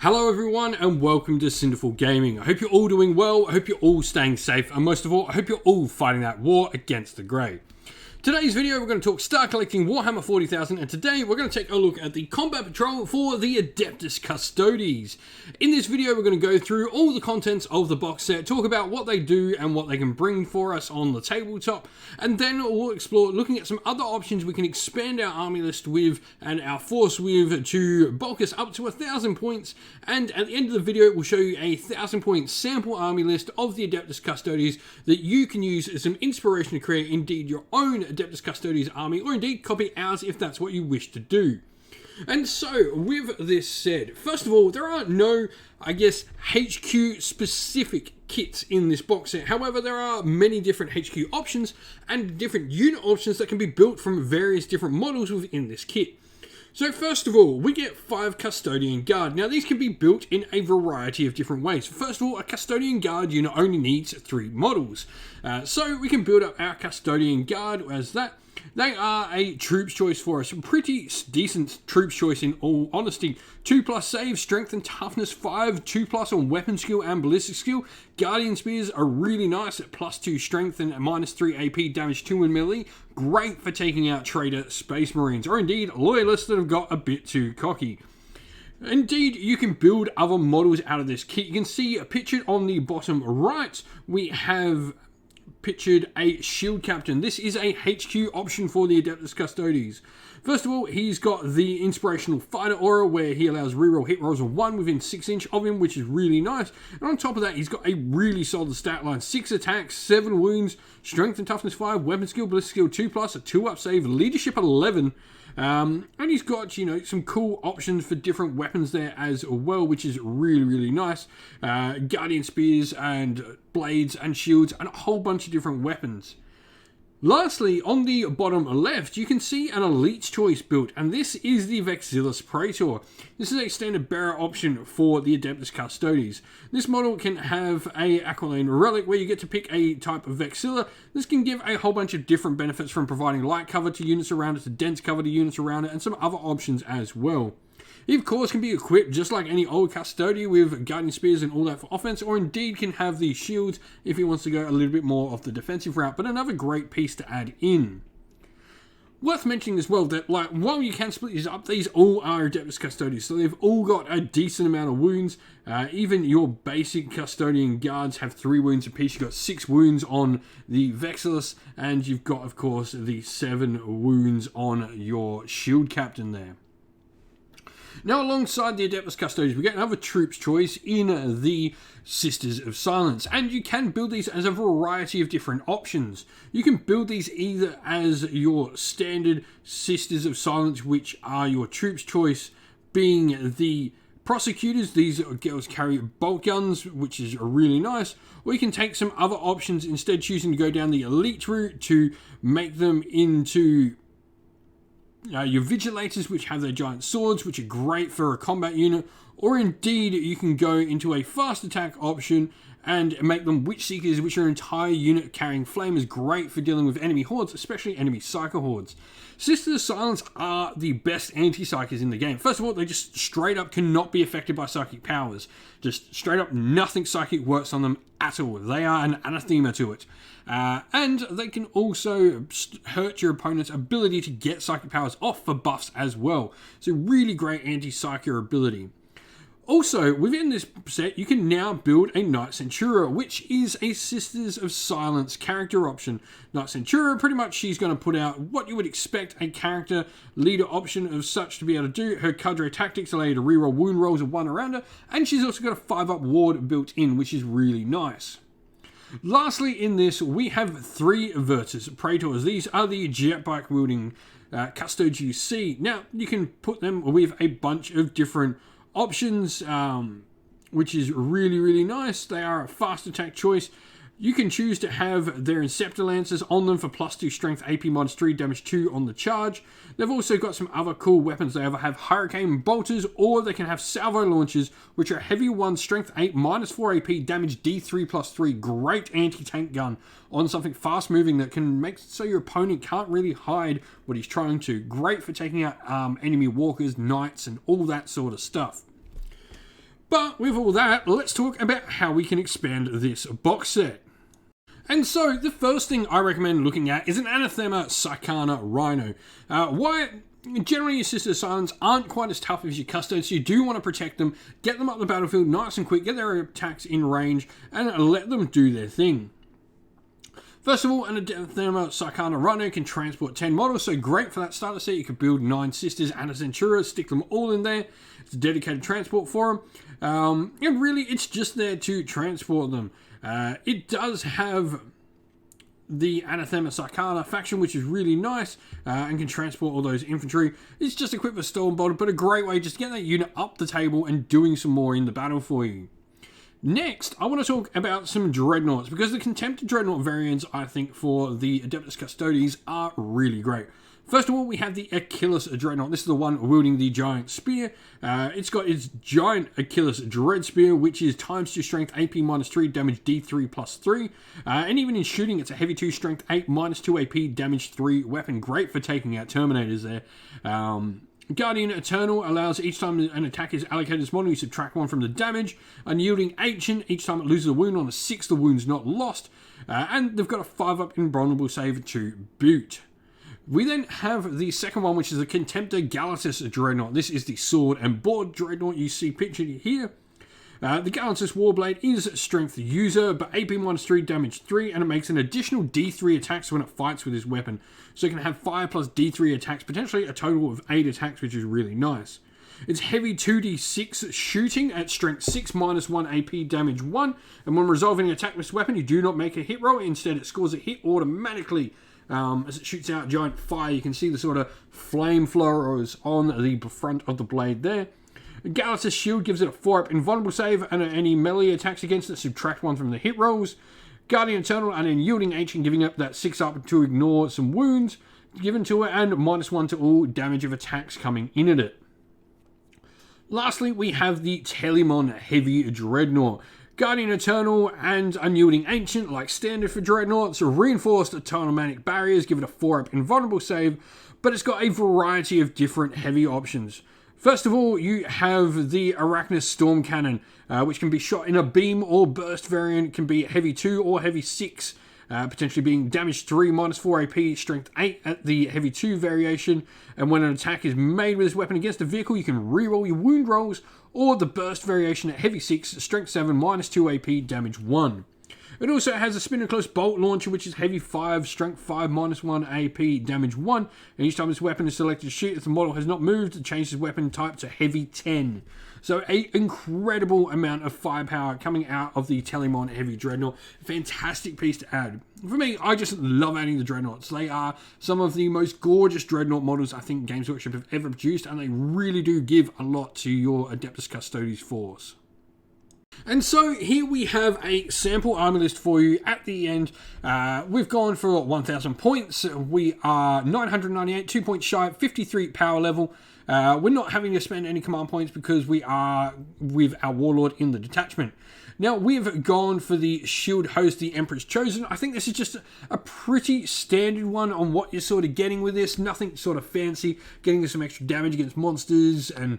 Hello everyone and welcome to Cinderful Gaming. I hope you're all doing well, I hope you're all staying safe, and most of all, I hope you're all fighting that war against the grey. Today's video we're going to talk Star Collecting Warhammer 40,000, and today we're going to take a look at the Combat Patrol for the Adeptus Custodes. In this video we're going to go through all the contents of the box set, talk about what they do and what they can bring for us on the tabletop, and then we'll explore looking at some other options we can expand our army list with and our force with to bulk us up to 1,000 points, and at the end of the video we'll show you a 1,000 point sample army list of the Adeptus Custodes that you can use as some inspiration to create indeed your own Adeptus Custodes army, or indeed copy ours if that's what you wish to do. And so, with this said, first of all, there are no, HQ specific kits in this box set. However, there are many different HQ options and different unit options that can be built from various different models within this kit. So first of all, we get 5 Custodian Guard. Now these can be built in a variety of different ways. First of all, a Custodian Guard unit only needs 3 models. So we can build up our Custodian Guard as that. They are a troops choice for us. Pretty decent troops choice in all honesty. 2+ save, strength and toughness 5, 2+ on weapon skill and ballistic skill. Guardian Spears are really nice at +2 strength and -3 AP damage 2 in melee. Great for taking out Traitor Space Marines, or indeed Loyalists that have got a bit too cocky. Indeed, you can build other models out of this kit. You can see pictured on the bottom right, we have pictured a Shield Captain. This is a HQ option for the Adeptus Custodes. First of all, he's got the Inspirational Fighter Aura, where he allows reroll hit rolls of 1 within 6 inch of him, which is really nice. And on top of that, he's got a really solid stat line. 6 attacks, 7 wounds, strength and toughness 5, weapon skill, ballistic skill 2+, a 2-up save, leadership 11. And he's got, some cool options for different weapons there as well, which is really nice. Guardian Spears and blades and shields and a whole bunch of different weapons. Lastly, on the bottom left, you can see an Elite's Choice built, and this is the Vexillus Praetor. This is a standard bearer option for the Adeptus Custodes. This model can have a Aquiline Relic, where you get to pick a type of Vexilla. This can give a whole bunch of different benefits, from providing light cover to units around it, to dense cover to units around it, and some other options as well. He, of course, can be equipped just like any old Custodian with Guardian Spears and all that for offense, or indeed can have the shields if he wants to go a little bit more of the defensive route, but another great piece to add in. Worth mentioning as well that, while you can split these up, these all are Adeptus Custodes, so they've all got a decent amount of wounds. Even your basic Custodian Guards have 3 wounds apiece. You've got 6 wounds on the Vexillus, and you've got, of course, the 7 wounds on your Shield Captain there. Now, alongside the Adeptus Custodes, we get another troops choice in the Sisters of Silence, and you can build these as a variety of different options. You can build these either as your standard Sisters of Silence, which are your troops choice, being the prosecutors. These girls carry bolt guns, which is really nice, or you can take some other options, instead choosing to go down the elite route to make them into your Vigilators, which have their giant swords, which are great for a combat unit, or indeed you can go into a fast attack option and make them Witch Seekers, which are an entire unit carrying flamers, great for dealing with enemy hordes, especially enemy Psycho hordes. Sisters of Silence are the best anti-psychers in the game. First of all, they just straight up cannot be affected by psychic powers. Just straight up, nothing psychic works on them at all. They are an anathema to it. And they can also hurt your opponent's ability to get psychic powers off for buffs as well. So really great anti-psyker ability. Also, within this set, you can now build a Knight Centura, which is a Sisters of Silence character option. Knight Centura, pretty much she's going to put out what you would expect a character leader option of such to be able to do. Her Cadre Tactics allow you to reroll wound rolls of 1 around her, and she's also got a 5-up ward built in, which is really nice. Lastly, in this, we have 3 Virtus Praetors. These are the jet bike wielding Custodes you see. Now, you can put them with a bunch of different options, which is really nice. They are a fast attack choice. You can choose to have their Inceptor Lancers on them for +2 strength, AP -3, damage 2 on the charge. They've also got some other cool weapons. They either have Hurricane Bolters, or they can have Salvo Launchers, which are heavy 1, strength 8, -4 AP, damage D3+3. Great anti-tank gun on something fast moving that can make so your opponent can't really hide what he's trying to. Great for taking out enemy walkers, knights, and all that sort of stuff. But with all that, let's talk about how we can expand this box set. And so, the first thing I recommend looking at is an Anathema Psychana Rhino. Generally, your Sisters of Silence aren't quite as tough as your Custodes, so you do want to protect them, get them up the battlefield nice and quick, get their attacks in range, and let them do their thing. First of all, an Anathema Psychana Rhino can transport 10 models, so great for that starter set. You could build 9 Sisters and a Centura, stick them all in there. It's a dedicated transport for them. And really, it's just there to transport them. It does have the Anathema Psychana faction, which is really nice, and can transport all those infantry. It's just equipped with Storm Bolt, but a great way just to get that unit up the table and doing some more in the battle for you. Next, I want to talk about some Dreadnoughts, because the Contemptor Dreadnought variants, I think, for the Adeptus Custodes are really great. First of all, we have the Achilles Dreadnought. This is the one wielding the giant spear. It's got its giant Achilles Dread Spear, which is ×2 strength, AP -3, damage D3 +3. And even in shooting, it's a heavy 2 strength, 8 -2 AP, damage 3 weapon. Great for taking out Terminators there. Guardian Eternal allows each time an attack is allocated to this model, you subtract 1 from the damage. Unyielding Ancient, each time it loses a wound on a 6, the wound's not lost. And they've got a 5-up invulnerable save to boot. We then have the second one, which is the Contemptor Galatus Dreadnought. This is the sword and board Dreadnought you see pictured here. The Galatus Warblade is Strength User, but AP -3, damage 3, and it makes an additional D3 attacks when it fights with this weapon. So it can have 5 plus D3 attacks, potentially a total of 8 attacks, which is really nice. It's heavy 2d6 shooting at strength 6 -1 AP, damage 1, and when resolving an attack with this weapon, you do not make a hit roll. Instead, it scores a hit automatically. As it shoots out giant fire, you can see the sort of flame flowers on the front of the blade there. Galatus Shield gives it a 4-up invulnerable save, and any melee attacks against it subtract 1 from the hit rolls. Guardian Eternal and Unyielding Ancient giving up that 6-up to ignore some wounds given to it, and -1 to all damage of attacks coming in at it. Lastly, we have the Telemon Heavy Dreadnought. Guardian Eternal and Unyielding Ancient, like standard for Dreadnoughts, reinforced automatic barriers, give it a 4-up invulnerable save, but it's got a variety of different heavy options. First of all, you have the Arachnus Storm Cannon, which can be shot in a beam or burst variant. It can be heavy 2 or heavy 6, potentially being damage 3, -4 AP, strength 8 at the heavy 2 variation. And when an attack is made with this weapon against a vehicle, you can reroll your wound rolls, or the burst variation at heavy 6, strength 7, -2 AP, damage 1. It also has a Spinaclus Bolt Launcher, which is heavy 5, strength 5, -1 AP, damage 1. And each time this weapon is selected to shoot, if the model has not moved, it changes weapon type to heavy 10. So an incredible amount of firepower coming out of the Telemon Heavy Dreadnought. Fantastic piece to add. For me, I just love adding the Dreadnoughts. They are some of the most gorgeous Dreadnought models I think Games Workshop have ever produced, and they really do give a lot to your Adeptus Custodes force. And so here we have a sample armor list for you at the end. We've gone for 1,000 points. We are 998, 2 points shy, 53 power level. We're not having to spend any command points because we are with our Warlord in the detachment. Now, we've gone for the Shield Host, the Emperor's Chosen. I think this is just a pretty standard one on what you're sort of getting with this. Nothing sort of fancy. Getting some extra damage against monsters and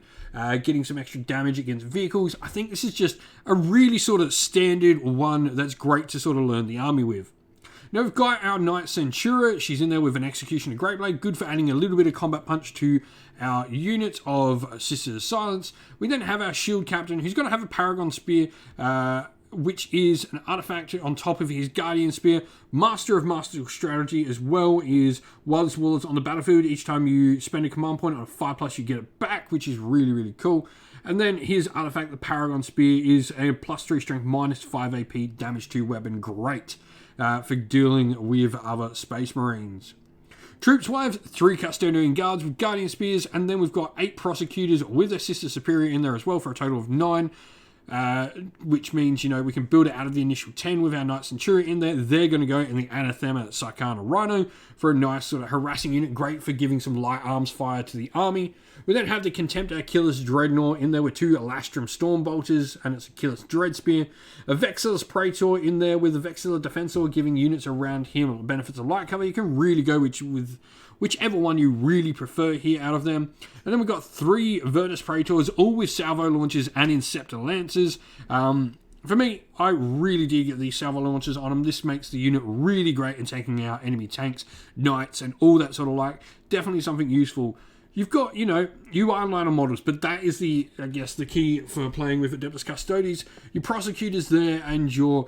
getting some extra damage against vehicles. I think this is just a really sort of standard one that's great to sort of learn the army with. Now we've got our Knight Centura. She's in there with an Executioner Greatblade. Good for adding a little bit of combat punch to our unit of Sisters of Silence. We then have our Shield Captain, who's going to have a Paragon Spear, which is an artifact on top of his Guardian Spear. Master of Masterful Strategy as well is while this Warlord's on the battlefield, each time you spend a command point on a 5+, you get it back, which is really, really cool. And then his artifact, the Paragon Spear, is a +3 strength, -5 AP, damage 2 weapon. Great for dealing with other Space Marines. Troops Wives, 3 Custodian Guards with Guardian Spears, and then we've got 8 Prosecutors with a Sister Superior in there as well for a total of 9. which means, you know, we can build it out of the initial 10 with our Knight Centurion in there. They're going to go in the Anathema Sarkana Rhino for a nice sort of harassing unit, great for giving some light arms fire to the army. We then have the Contemptor Achilles Dreadnought in there with 2 Alastrum Stormbolters, and it's Achilles Dreadspear. A Vexillus Praetor in there with a Vexilla Defensor, giving units around him benefits of light cover. You can really go with whichever one you really prefer here out of them. And then we've got 3 Virtus Praetors, all with salvo launchers and Inceptor Lancers. For me, I really do get these salvo launchers on them. This makes the unit really great in taking out enemy tanks, knights, and all that sort of like. Definitely something useful. You've got, you know, you ironliner models, but that is the, I guess, the key for playing with Adeptus Custodes. Your prosecutors there and your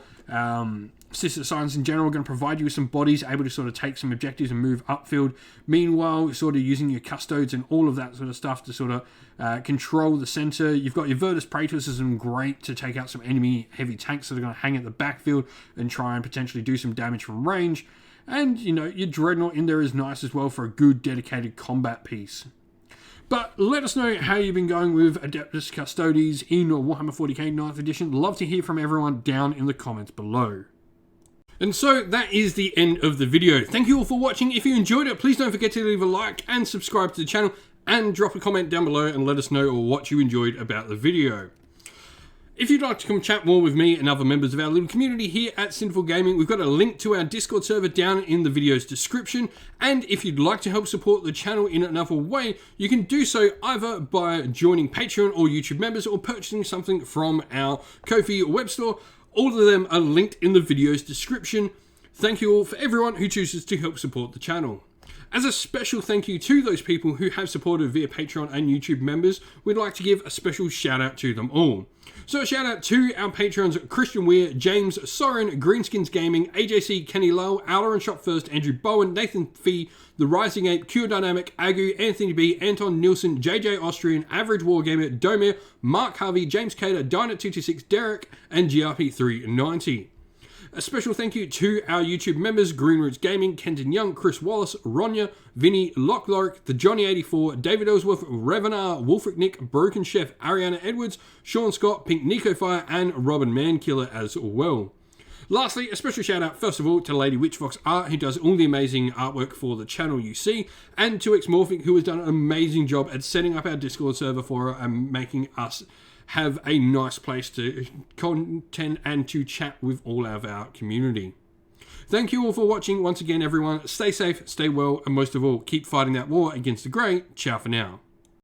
sister science in general are going to provide you with some bodies, able to sort of take some objectives and move upfield. Meanwhile, sort of using your custodes and all of that sort of stuff to sort of control the center. You've got your Virtus Praetors as great to take out some enemy heavy tanks that are going to hang at the backfield and try and potentially do some damage from range. And, you know, your Dreadnought in there is nice as well for a good dedicated combat piece. But let us know how you've been going with Adeptus Custodes in Warhammer 40k 9th edition. Love to hear from everyone down in the comments below. And so that is the end of the video. Thank you all for watching. If you enjoyed it, please don't forget to leave a like and subscribe to the channel and drop a comment down below and let us know what you enjoyed about the video. If you'd like to come chat more with me and other members of our little community here at Sinful Gaming, we've got a link to our Discord server down in the video's description. And if you'd like to help support the channel in another way, you can do so either by joining Patreon or YouTube members or purchasing something from our Ko-fi web store. All of them are linked in the video's description. Thank you all for everyone who chooses to help support the channel. As a special thank you to those people who have supported via Patreon and YouTube members, we'd like to give a special shout out to them all. So a shout out to our patrons Christian Weir, James, Soren, Greenskins Gaming, AJC, Kenny Lowe, Owler and Shop First, Andrew Bowen, Nathan Fee, The Rising Ape, Cure Dynamic, Agu, Anthony B, Anton Nielsen, JJ Austrian, Average Wargamer, Domir, Mark Harvey, James Cater, Dynat226, Derek, and GRP390. A special thank you to our YouTube members, Green Roots Gaming, Kenton Young, Chris Wallace, Ronya, Vinny, Lockloric, The Johnny84, David Ellsworth, Revenar, Wolfric Nick, Broken Chef, Ariana Edwards, Sean Scott, Pink Nico Fire, and Robin Mankiller as well. Lastly, a special shout out first of all to Lady Witchfox Art, who does all the amazing artwork for the channel you see, and to Xmorphic, who has done an amazing job at setting up our Discord server for her and making us have a nice place to content and to chat with all of our community. Thank you all for watching once again, everyone. Stay safe, stay well, and most of all, keep fighting that war against the grey. Ciao for now.